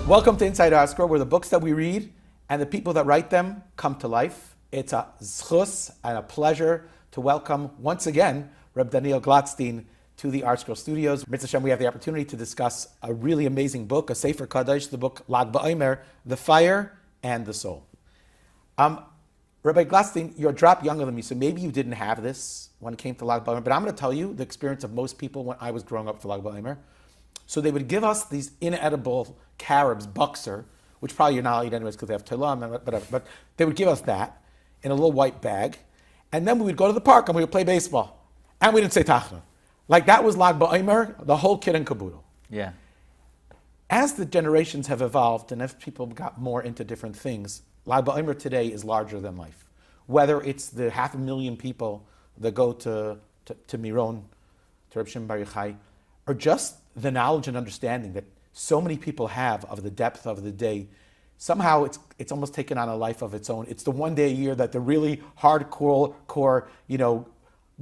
Welcome to Inside ArtScroll, where the books that we read and the people that write them come to life. It's a zchus and a pleasure to welcome once again Rabbi Glatstein to the ArtScroll studios. Mitzvah Hashem, we have the opportunity to discuss a really amazing book, a Sefer Kadosh, the book Lagbaomer, The Fire and the Soul. Rabbi Glatstein, you're a drop younger than me, so maybe you didn't have this when it came to Lagbaomer, but I'm going to tell you the experience of most people when I was growing up for Lagbaomer. So they would give us these inedible carobs, buxer, which probably you're not eat anyways because they have telam and whatever, but they would give us that in a little white bag, and then we would go to the park and we would play baseball, and we didn't say tachna. Like that was lagbaomer, the whole kit and caboodle. Yeah. As the generations have evolved and as people got more into different things, lagbaomer today is larger than life. Whether it's the 500,000 people that go to Miron, to Reb Shimon Bar Yochai, or just the knowledge and understanding that so many people have of the depth of the day. Somehow it's almost taken on a life of its own. It's the one day a year that the really hardcore,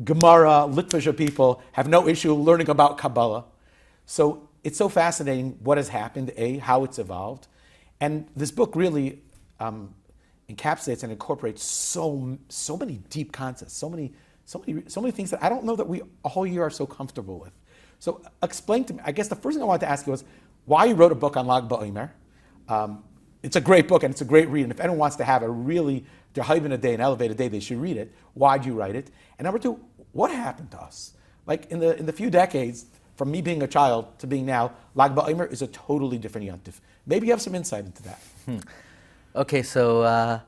Gemara, Litvisha people have no issue learning about Kabbalah. So it's so fascinating what has happened, how it's evolved. And this book really encapsulates and incorporates so many deep concepts, so many things that I don't know that we a whole year are so comfortable with. So explain to me, I guess the first thing I wanted to ask you was why you wrote a book on lagbaomer. It's a great book and it's a great read. And if anyone wants to have a really derhaiven a day, an elevated day, they should read it. Why'd you write it? And number two, what happened to us? Like in the few decades, from me being a child to being now, lagbaomer is a totally different yontif. Maybe you have some insight into that. Okay, so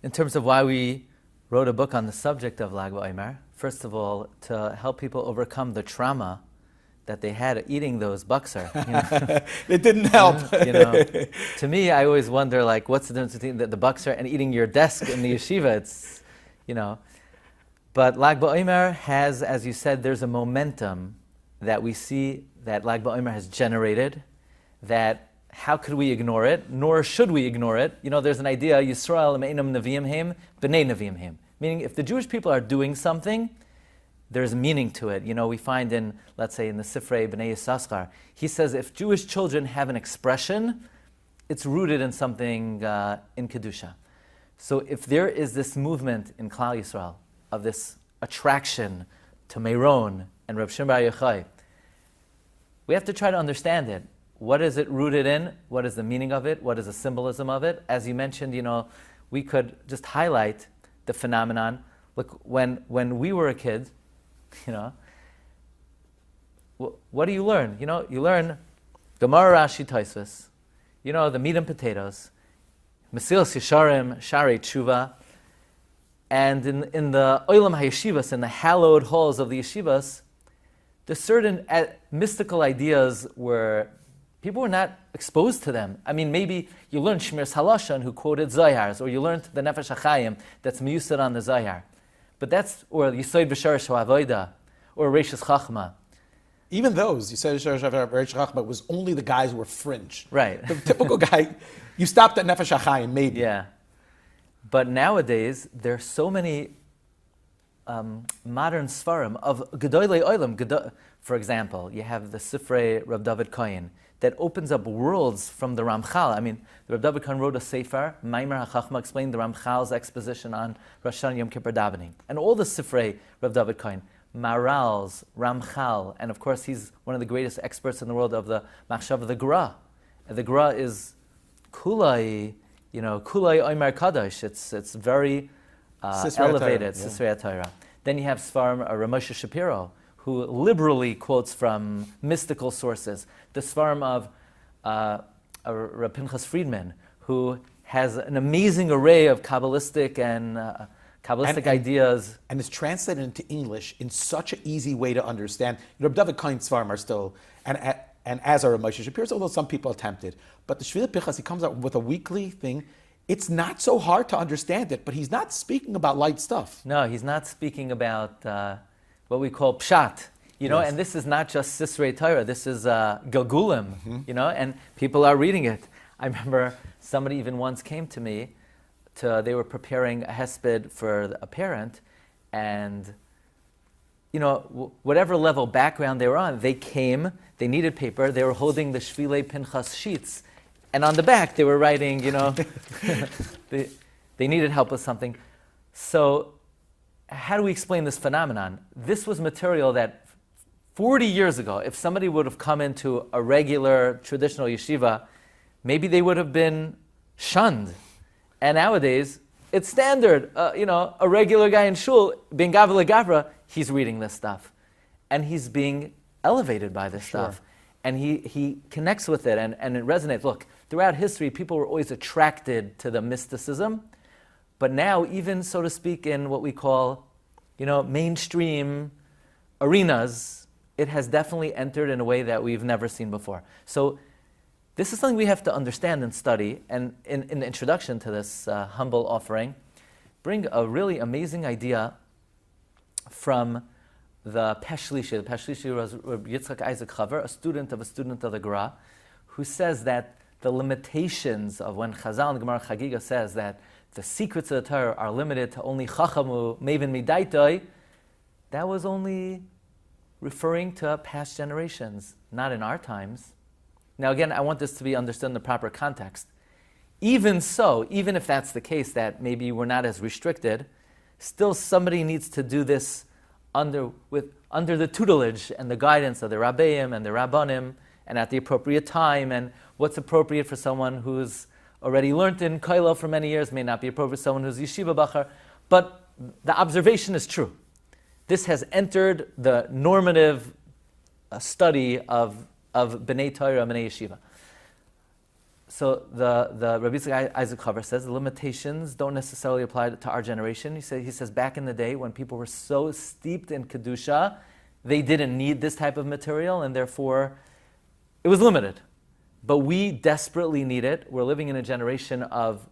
in terms of why we wrote a book on the subject of lagbaomer, first of all, to help people overcome the trauma that they had eating those buxer. It didn't help. To me, I always wonder, like, what's the difference between the buxer and eating your desk in the yeshiva? It's, But Lag BaOmer has, as you said, there's a momentum that we see that Lag BaOmer has generated, that how could we ignore it, nor should we ignore it. There's an idea, Yisrael meinam neviim heim, b'nei neviim heim. Meaning, if the Jewish people are doing something, there's meaning to it. We find in, let's say, in the Sifrei B'nai Yissaschar, he says if Jewish children have an expression, it's rooted in something in Kedusha. So if there is this movement in Klal Yisrael of this attraction to Meron and Reb Shimon Bar Yochai, we have to try to understand it. What is it rooted in? What is the meaning of it? What is the symbolism of it? As you mentioned, we could just highlight the phenomenon. Look, when we were a kid, what do you learn? You learn Gemara, Rashi, Tosfos, the meat and potatoes, Mesilas Yesharim, Shari Tshuva, and in the Olam HaYeshivas, in the hallowed halls of the yeshivas, there's certain mystical ideas where people were not exposed to them. I mean, maybe you learned Shmiras Halashon, who quoted Zayars, or you learned the Nefesh HaChaim that's miyusad on the Zayar. But or Yisoid B'Sharash HaAvoda, or Reishis Chachma. Even those, Yisoid B'Sharash Chachma was only the guys who were fringe. Right. The typical guy, you stopped at Nefesh HaChaim, maybe. Yeah. But nowadays, there's so many modern Sfarim of Gedolei Olam. For example, you have the Sifrei Reb David Kohen that opens up worlds from the Ramchal. I mean, Reb David Kohen wrote a Sefer, Maimer HaChachma, explained the Ramchal's exposition on Rosh Hashanah Yom Kippur davening. And all the Sifrei Reb David Kohen, Maral's, Ramchal, and of course he's one of the greatest experts in the world of the Machshav of the Gra. And the Gra is Kulai, Kulai Omer Kadosh. It's very elevated, Sisrei Torah. Then you have Sfarim Ramosha Shapiro, who liberally quotes from mystical sources. The Sfarim of Reb Pinchas Friedman, who has an amazing array of Kabbalistic and ideas. And it's translated into English in such an easy way to understand. Reb David Kohen's Sfarim are still, and as are Moshe Shapiro's, although some people attempted. But the Shvila Pinchas, he comes out with a weekly thing. It's not so hard to understand it, but he's not speaking about light stuff. No, he's not speaking about what we call pshat, Yes. And this is not just Sisrei Torah, this is Gilgulim, and people are reading it. I remember somebody even once came to me, they were preparing a hesped for a parent, and whatever level background they were on, they came, they needed paper, they were holding the Shvilei Pinchas sheets, And on the back, they were writing, they needed help with something. So how do we explain this phenomenon? This was material that 40 years ago, if somebody would have come into a regular traditional yeshiva, maybe they would have been shunned. And nowadays, it's standard. A regular guy in shul, being gavra legavra, he's reading this stuff. And he's being elevated by this stuff. And he connects with it and it resonates. Look, throughout history, people were always attracted to the mysticism. But now, even, so to speak, in what we call, mainstream arenas, it has definitely entered in a way that we've never seen before. So this is something we have to understand and study. And in the introduction to this humble offering, bring a really amazing idea from the Peshlishi. The Peshlishi was Yitzchak Isaac Chaver, a student of the Gra, who says that the limitations of when Chazal and Gemara Chagiga says that the secrets of the Torah are limited to only Chachamu, Maven Midaitoi, that was only referring to past generations, not in our times. Now again, I want this to be understood in the proper context. Even so, even if that's the case, that maybe we're not as restricted, still somebody needs to do this under the tutelage and the guidance of the Rabbeim and the Rabbanim, and at the appropriate time, and what's appropriate for someone who's already learned in Koilo for many years may not be appropriate for someone who's Yeshiva Bachar, but the observation is true. This has entered the normative study of B'nai Torah, B'nai Yeshiva. So the Rabbi Isaac Chaver says the limitations don't necessarily apply to our generation. He says back in the day when people were so steeped in Kedusha, they didn't need this type of material, and therefore it was limited. But we desperately need it. We're living in a generation of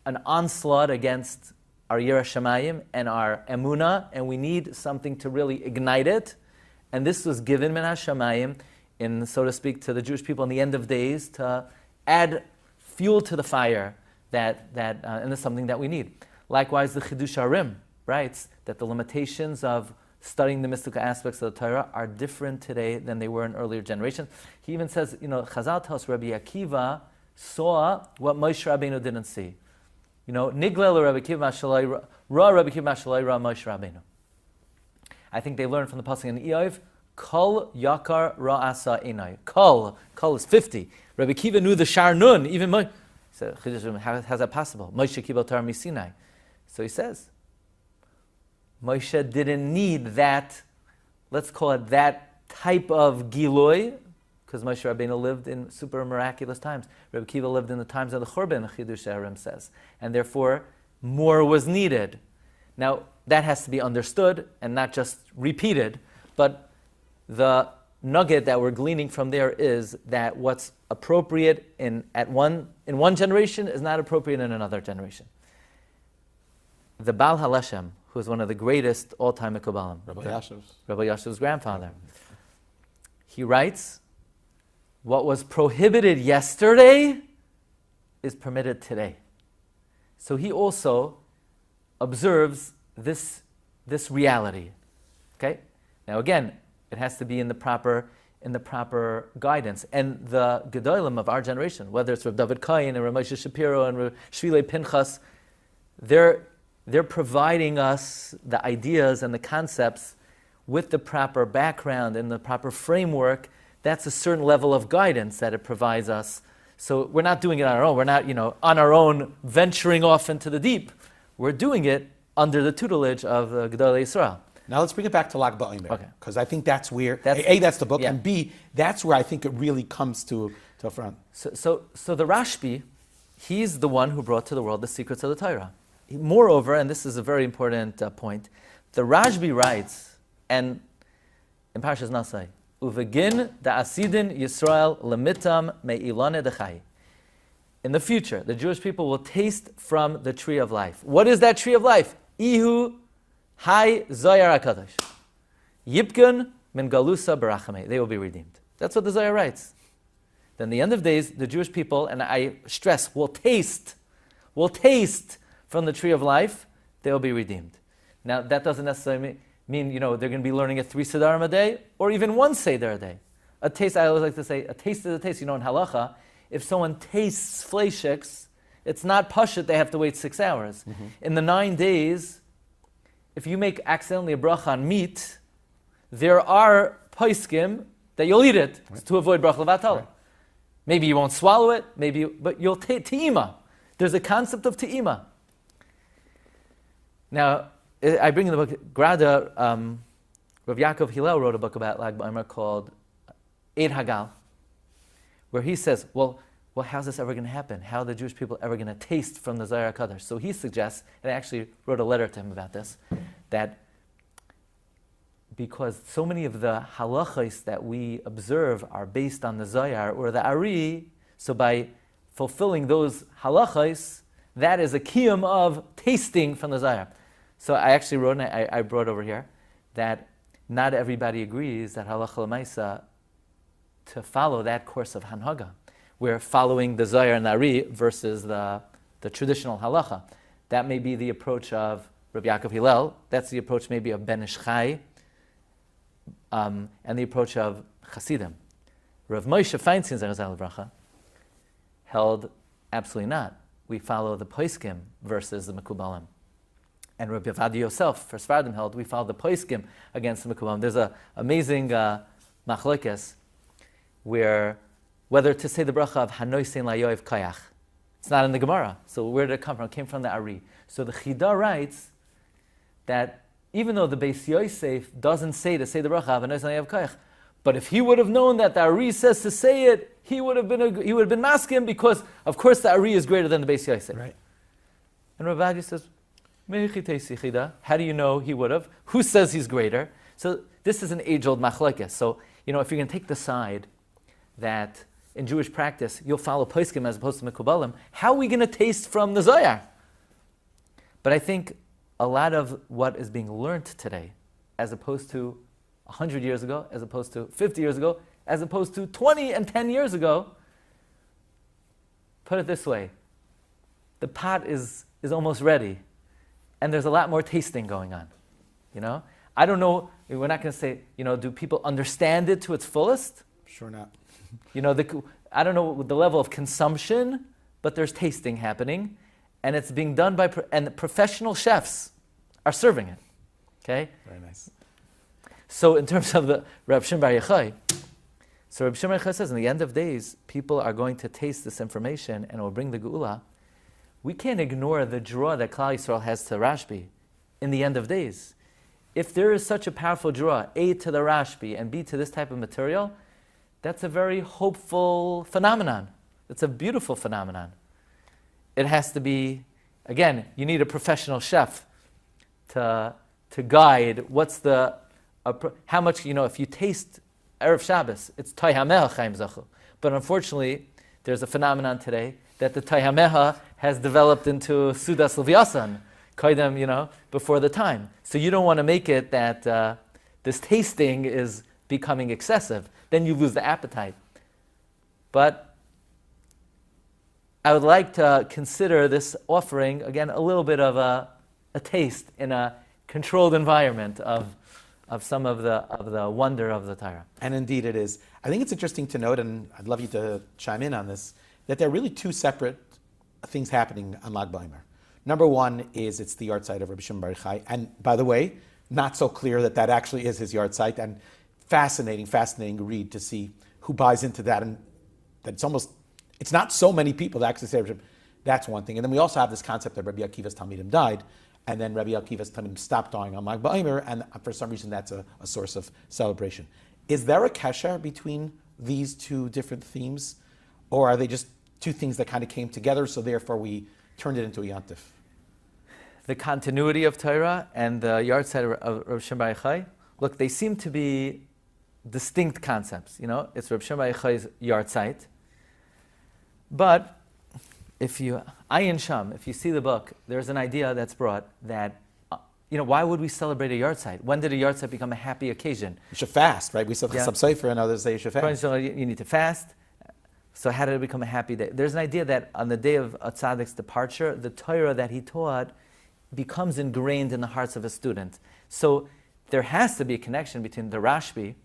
an onslaught against our Yirah Shamayim and our Emunah, and we need something to really ignite it. And this was given Min HaShamayim, in, so to speak, to the Jewish people in the end of days to add fuel to the fire and it's something that we need. Likewise, the Chidush Harim writes that the limitations of studying the mystical aspects of the Torah are different today than they were in earlier generations. He even says, Chazal tells us Rabbi Akiva saw what Moshe Rabbeinu didn't see. Niglel Rabbi Akiva Mashalai Ra Rabbi Akiva Mashalai Ra Moshe Rabbeinu. I think they learned from the pasuk in Eiv, Kol Yakar Ra Asa Einai. Kol is 50. Rabbi Akiva knew the Shar Nun, even Moshe. So, how's that possible? Moshe Kibel Torah Misinai. So he says, Moshe didn't need that, let's call it that type of Giloi, because Moshe Rabbeinu lived in super miraculous times. Rabbi Akiva lived in the times of the Churban, Chidush Harim says. And therefore, more was needed. Now, that has to be understood and not just repeated, but the nugget that we're gleaning from there is that what's appropriate in one generation is not appropriate in another generation. The Baal HaLeshem, who is one of the greatest all-time Mekubalim, Rabbi Yashiv's grandfather, he writes, what was prohibited yesterday is permitted today. So he also observes this reality. Okay? Now again, it has to be in the proper guidance. And the Gedolim of our generation, whether it's Rav David Kayin and Rav Moshe Shapiro and Rav Shvilei Pinchas, they're providing us the ideas and the concepts with the proper background and the proper framework. That's a certain level of guidance that it provides us. So we're not doing it on our own. We're not, on our own venturing off into the deep. We're doing it under the tutelage of the Gedolei Yisrael. Now let's bring it back to lagbaomer, because I think that's where, that's the book, yeah. and B, that's where I think it really comes to front. So the Rashbi, he's the one who brought to the world the secrets of the Torah. Moreover, and this is a very important point, the Rashbi writes, and in Parshas Nasai, Uvegin da asidin Yisrael lemitam me'ilane dechai. In the future, the Jewish people will taste from the tree of life. What is that tree of life? Ihu Hai Zoyar HaKadosh. Yipgun min galusa barachame. They will be redeemed. That's what the Zoyar writes. Then the end of days, the Jewish people, and I stress, will taste from the tree of life, they will be redeemed. Now, that doesn't necessarily mean, they're going to be learning 3 Siddharim a day, or even 1 Seder a day. A taste, I always like to say, a taste is a taste. In Halacha, if someone tastes fleishiks, it's not pashut, they have to wait 6 hours. In the 9 days, if you make accidentally a bracha on meat, there are poskim that you'll eat it to avoid bracha levatala. Right. Maybe you won't swallow it, but you'll take te'ima. There's a concept of te'ima. Now, I bring in the book, Grada, Rav Yaakov Hillel wrote a book about lagbaomer called Eid Hagal, where he says, well, how's this ever going to happen? How are the Jewish people ever going to taste from the Zohar HaKadosh? So he suggests, and I actually wrote a letter to him about this, that because so many of the halachos that we observe are based on the Zohar or the Ari, so by fulfilling those halachos, that is a kiyum of tasting from the Zohar. So I actually wrote, and I brought over here, that not everybody agrees that halacha l'maisa to follow that course of hanhaga. We're following the Zohar and the Ari versus the traditional halacha. That may be the approach of Rabbi Yaakov Hillel. That's the approach maybe of Ben Ish Chai, and the approach of Hasidim. Rav Moshe Feinstein Zechariah Livracha held absolutely not. We follow the poskim versus the mekubalim. And Rabbi Avadi Yosef for Sfardim held we follow the poskim against the mekubalim. There's an amazing machlokes where whether to say the bracha of Hanoisein Layoev Kayach. It's not in the Gemara. So where did it come from? It came from the Ari. So the Chida writes that even though the Beis Yosef doesn't say to say the bracha of Hanoisein Layoev Kayach, but if he would have known that the Ari says to say it, he would have been maskim, because of course the Ari is greater than the Beis Yosef. Right. And Rabbi says, how do you know he would have? Who says he's greater? So this is an age-old machlokes. So, if you're going to take the side that in Jewish practice you'll follow poskim as opposed to mekubalim, how are we going to taste from the Zohar? But I think a lot of what is being learned today, as opposed to 100 years ago, as opposed to 50 years ago, as opposed to 20 and 10 years ago, put it this way, the pot is almost ready, and there's a lot more tasting going on. I don't know, we're not going to say, do people understand it to its fullest? Sure not. I don't know the level of consumption, but there's tasting happening, and it's being done by, and the professional chefs are serving it. Okay? Very nice. So in terms of the Reb Shimon Bar Yochai, so Reb Shimon Bar Yochai says, in the end of days, people are going to taste this information, and it will bring the Geula. We can't ignore the draw that Klal Yisrael has to Rashbi in the end of days. If there is such a powerful draw, A to the Rashbi and B to this type of material, that's a very hopeful phenomenon. It's a beautiful phenomenon. It has to be, again, you need a professional chef to guide how much, if you taste Erev Shabbos, it's Tay HaMeha Chaim Zachu. But unfortunately, there's a phenomenon today that the Tay HaMeha has developed into Sudas Leviasan, Kaidem, before the time. So you don't want to make it that this tasting is becoming excessive. Then you lose the appetite. But I would like to consider this offering, again, a little bit of a taste in a controlled environment of some of the wonder of the Torah. And indeed it is. I think it's interesting to note, and I'd love you to chime in on this, that there are really two separate things happening on Lag BaOmer. Number one is it's the yard site of Rabbi Shimon Bar Yochai. And by the way, not so clear that actually is his yard site. And fascinating read to see who buys into that. And that it's not so many people that actually say Rabbi Shimon. That's one thing. And then we also have this concept that Rabbi Akiva's Talmidim died. And then Rabbi Akiva's Talmidim stopped dying on Lag BaOmer. And for some reason, that's a source of celebration. Is there a kesher between these two different themes? Or are they just two things that kind of came together, so therefore we turned it into a yontif? The continuity of Torah and the yard site of Rabbi Shimon Bar Yochai, look, they seem to be distinct concepts. It's Rabbi Shimon Bar Yochai's yard site. But if you see the book, there's an idea that's brought that, why would we celebrate a yard site? When did a yard site become a happy occasion? You should fast, right? We said the Sub-Sefer and others say you should fast. So you need to fast. So how did it become a happy day? There's an idea that on the day of a tzaddik's departure, the Torah that he taught becomes ingrained in the hearts of a student. So there has to be a connection between the Rashbi,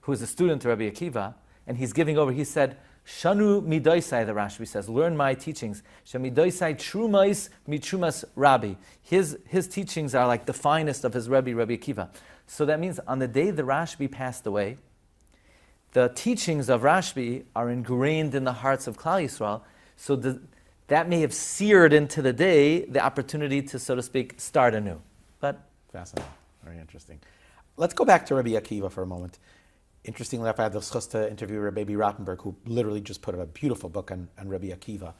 who is a student of Rabbi Akiva, and he's giving over, he said, Shanu midoisai, the Rashbi says, learn my teachings. Shamidoisai trumais mitrumas Rabbi. His teachings are like the finest of his Rabbi Akiva. So that means on the day the Rashbi passed away, the teachings of Rashbi are ingrained in the hearts of Klal Yisrael. So that may have seared into the day the opportunity to, so to speak, start anew. But fascinating, very interesting. Let's go back to Rabbi Akiva for a moment. Interestingly, I've had the chus to interview Rabbi Rottenberg, who literally just put out a beautiful book on Rabbi Akiva.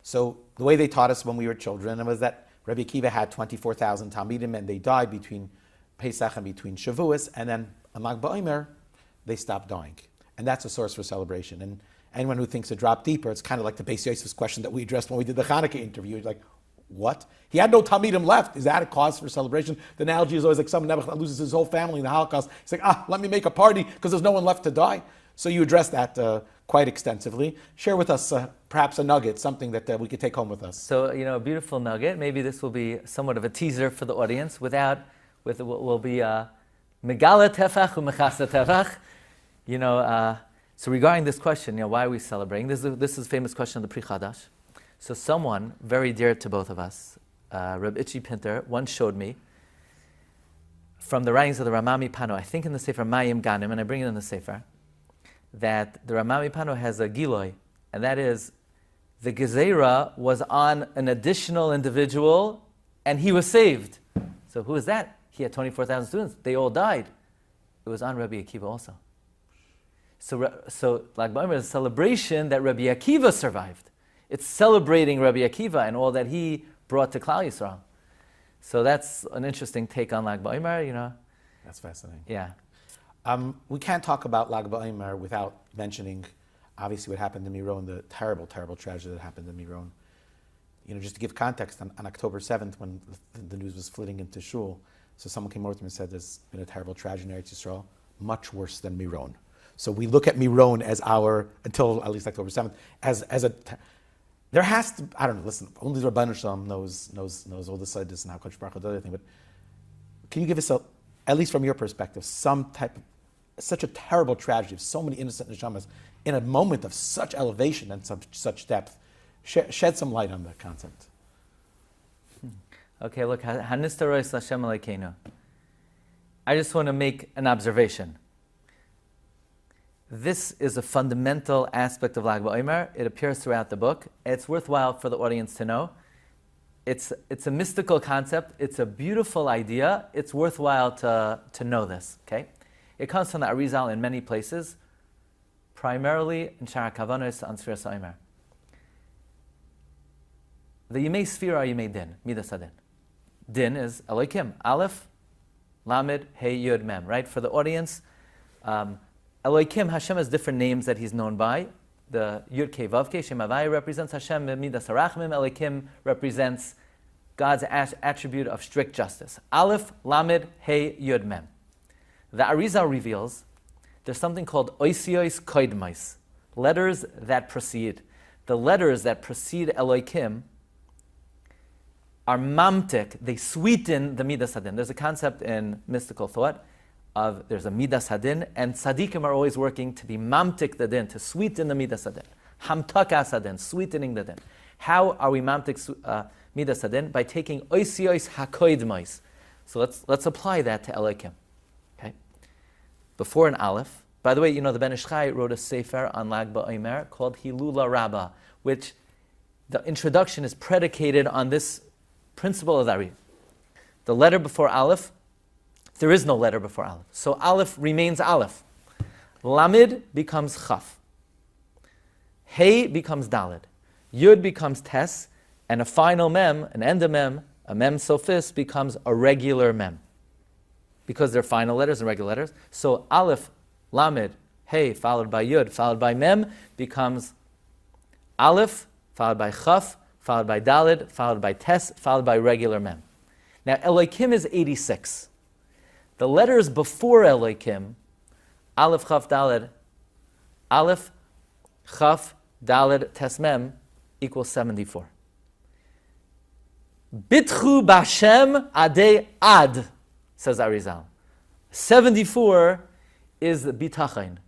So the way they taught us when we were children was that Rabbi Akiva had 24,000 Talmidim, and they died between Pesach and between Shavuos, and then on Lag BaOmer, they stopped dying. And that's a source for celebration. And anyone who thinks a drop deeper, it's kind of like the Beis Yosef's question that we addressed when we did the Hanukkah interview. Like, what? He had no Talmidim left. Is that a cause for celebration? The analogy is always like someone loses his whole family in the Holocaust. He's like, let me make a party because there's no one left to die. So you address that quite extensively. Share with us perhaps a nugget, something that we could take home with us. So, a beautiful nugget. Maybe this will be somewhat of a teaser for the audience will be Megala Tefach u'Mechasa Tefach. So regarding this question, why are we celebrating? This is a famous question of the Pri Chadash. So someone very dear to both of us, Reb Itchy Pinter, once showed me from the writings of the Ramami Pano, I think in the Sefer Mayim Ganim, and I bring it in the Sefer, that the Ramami Pano has a Giloi, and that is the Gezerah was on an additional individual, and he was saved. So who is that? He had 24,000 students. They all died. It was on Rabbi Akiva also. So lagbaomer is a celebration that Rabbi Akiva survived. It's celebrating Rabbi Akiva and all that he brought to Klal Yisrael. So that's an interesting take on lagbaomer, That's fascinating. Yeah. We can't talk about lagbaomer without mentioning, obviously, what happened in Miron, the terrible, terrible tragedy that happened in Miron. Just to give context, on October 7th, when the news was flitting into Shul, so someone came over to me and said, there's been a terrible tragedy in Eretz Yisrael, much worse than Miron. So we look at Miron as until at least October 7th, there has to, I don't know, listen, only the Rabbi Shalom knows all the sides and how Kodesh Baruch Hu does everything, but can you give us, at least from your perspective, such a terrible tragedy of so many innocent neshamas in a moment of such elevation and such depth? Shed some light on that concept. Okay, look, Hanistarois Lashem Alekeinu. I just want to make an observation. This is a fundamental aspect of Lag BaOmer. It appears throughout the book. It's worthwhile for the audience to know. It's a mystical concept. It's a beautiful idea. It's worthwhile to know this. Okay, it comes from the Arizal in many places, primarily in Shara Kavanos on Sfiras Omer. The Yimei Sfira are Yimei Din, Midas Hadin. Din is Elokim, Aleph, Lamed, Hey, Yud, Mem. Right? For the audience, Elokim, Hashem has different names that He's known by. The Yud Kei Vav Kei Shem Havai represents Hashem. Midas Harachmim. Elokim represents God's attribute of strict justice. Aleph, Lamed, Hey, Yud, Mem. The Arizal reveals there's something called Oisiois Koidmais, letters that precede. The letters that precede Elokim are mamtik, they sweeten the midas hadin. There's a concept in mystical thought of there's a midas hadin, and tzaddikim are always working to be mamtik the din, to sweeten the midas hadin. Hamtakas hadin, sweetening the din. How are we mamtik midas hadin? By taking oisiois hakoidmais. So let's apply that to Elokim. Okay. Before an aleph. By the way, the Ben Ish Chai wrote a sefer on Lag BaOmer called Hilula Rabbah, which the introduction is predicated on this principle of Ari. The letter before Aleph, there is no letter before Aleph. So Aleph remains Aleph. Lamid becomes Chaf. Hey becomes Dalid. Yud becomes Tes. And a final Mem, an endamem, a Mem Sophist, becomes a regular Mem. Because they're final letters and regular letters. So Aleph, Lamed, Hey, followed by Yud, followed by Mem, becomes Aleph, followed by Chaf, followed by Dalid, followed by Tes, followed by regular Mem. Now, Elokim is 86. The letters before Elokim, Aleph, Chaf, Dalid, Aleph, Chaf, Dalid, Tes, Mem, equals 74. Bitchu Bashem Adei Ad, says Arizal. 74 is the Bitachain.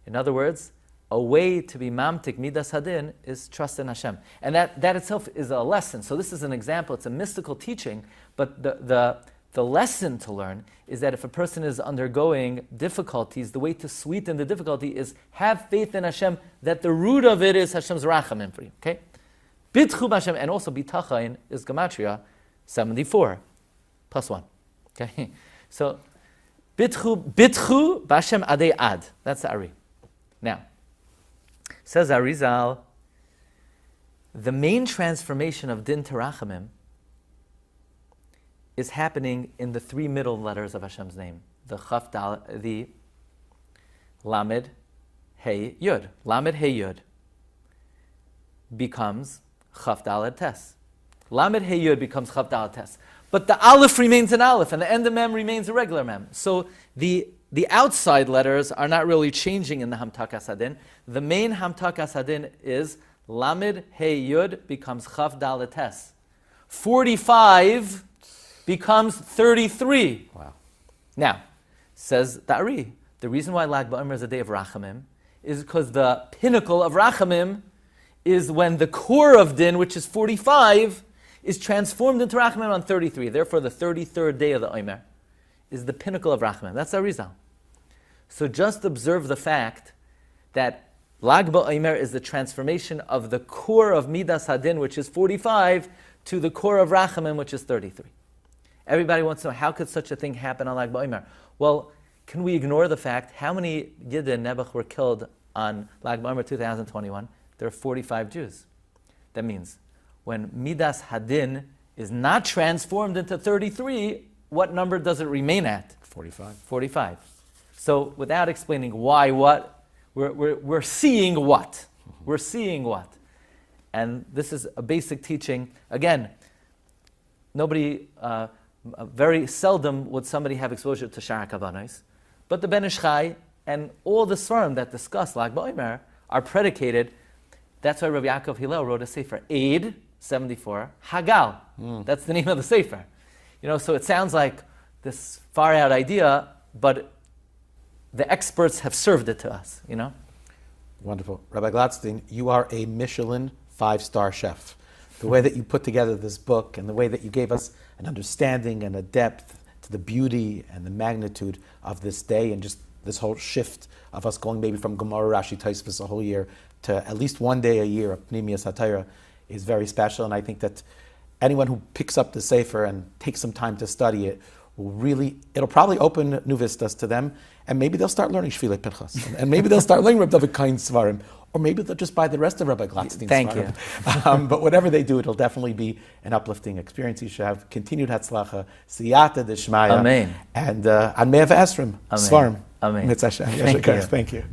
In other words, a way to be mamtik midas hadin is trust in Hashem. And that itself is a lesson. So this is an example. It's a mystical teaching, but the lesson to learn is that if a person is undergoing difficulties, the way to sweeten the difficulty is have faith in Hashem, that the root of it is Hashem's rachamim for you. Okay? Bitchu b'Hashem, and also bitachain is gematria 74 plus 1. Okay? So bitchu b'Hashem adei ad. That's the Ari. Now, says Arizal, the main transformation of din to rachamim is happening in the three middle letters of Hashem's name. The Chaf Dal, the Lamed Hey Yud. Lamed Hey Yud becomes Chaf Daled Tes. Lamed Hey Yud becomes Chaf Daled Tes. But the Aleph remains an Aleph, and the end of Mem remains a regular Mem. So the outside letters are not really changing in the Hamtakas Hadin. The main Hamtakas Hadin is Lamed Hey Yud becomes Chaf Daled Tes. 45 becomes 33. Wow. Now, says the Ari, the reason why lagbaomer is a day of rachamim is because the pinnacle of rachamim is when the core of din, which is 45, is transformed into rachamim on 33. Therefore, the 33rd day of the omer is the pinnacle of rachamim. That's the Arizal. So just observe the fact that lagbaomer is the transformation of the core of midas hadin, which is 45, to the core of rachamim, which is 33. Everybody wants to know, how could such a thing happen on Lag BaOmer? Well, can we ignore the fact how many Yidden Nebuch were killed on Lag BaOmer 2021? There are 45 Jews. That means when Midas Hadin is not transformed into 33, what number does it remain at? 45. 45. So without explaining why, what, we're seeing what? We're seeing what? And this is a basic teaching. Again, nobody... very seldom would somebody have exposure to Shara Kavanais, but the Ben Ish Chai and all the Svarim that discuss Lag BaOmer are predicated. That's why Rabbi Yaakov Hillel wrote a sefer, Eid 74, Hagal. That's the name of the sefer. So it sounds like this far out idea, but the experts have served it to us. Wonderful, Rabbi Glatstein. You are a Michelin 5-star chef. The way that you put together this book and the way that you gave us an understanding and a depth to the beauty and the magnitude of this day and just this whole shift of us going maybe from Gemara, Rashi, Tosfos a whole year to at least one day a year of Pnimiyas HaTorah is very special. And I think that anyone who picks up the Sefer and takes some time to study it it'll probably open new vistas to them, and maybe they'll start learning Shvilei Pinchas, and maybe they'll start learning Reb David Kain's Svarim, or maybe they'll just buy the rest of Rabbi Glatstein's Svarim. Thank you. But whatever they do, it'll definitely be an uplifting experience. You should have continued Hatzlacha, Siyata Deshmaya, Amen. and An Me'av Esrim, Svarim. Amen. Thank you. Thank you.